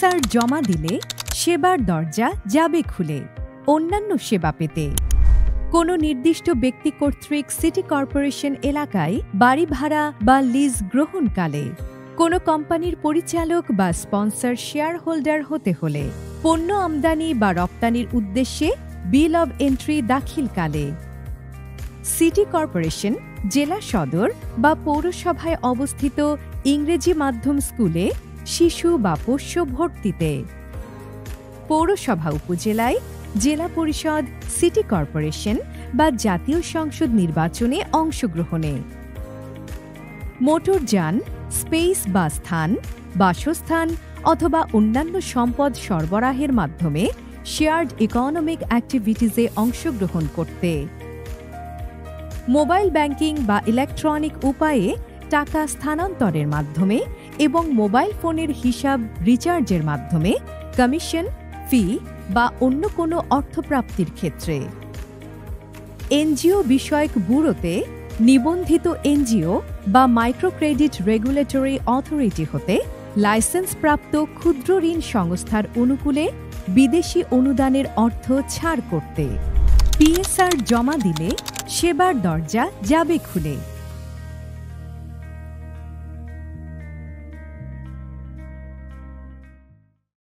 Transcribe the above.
PSR জমা দিলে সেবার দরজা যাবে খুলে। অন্যান্য সেবা পেতে কোনো নির্দিষ্ট ব্যক্তি কর্তৃক সিটি কর্পোরেশন এলাকায় বাড়ি ভাড়া বা লিজ গ্রহণকালে, কোনো কোম্পানির পরিচালক বা স্পন্সর শেয়ার হোল্ডার হতে হলে, পণ্য আমদানি বা রপ্তানির উদ্দেশ্যে বিল অব এন্ট্রি দাখিলকালে, সিটি কর্পোরেশন, জেলা সদর বা পৌরসভায় অবস্থিত ইংরেজি মাধ্যম স্কুলে শিশু বা পোষ্য ভর্তিতে, পৌরসভা উপজেলায়, জেলা পরিষদ, সিটি কর্পোরেশন বা জাতীয় সংসদ নির্বাচনে অংশগ্রহণে, মোটরযান, স্পেস বা স্থান, বাসস্থান অথবা অন্যান্য সম্পদ সরবরাহের মাধ্যমে শেয়ার্ড ইকোনমিক অ্যাক্টিভিটিজে অংশগ্রহণ করতে, মোবাইল ব্যাংকিং বা ইলেকট্রনিক উপায়ে টাকা স্থানান্তরের মাধ্যমে এবং মোবাইল ফোনের হিসাব রিচার্জের মাধ্যমে কমিশন, ফি বা অন্য কোনো অর্থপ্রাপ্তির ক্ষেত্রে, এনজিও বিষয়ক ব্যুরোতে নিবন্ধিত এনজিও বা মাইক্রোক্রেডিট রেগুলেটরি অথরিটি হতে লাইসেন্সপ্রাপ্ত ক্ষুদ্র ঋণ সংস্থার অনুকূলে বিদেশি অনুদানের অর্থ ছাড় করতে। পিএসআর জমা দিলে সেবার দরজা যাবে খুলে।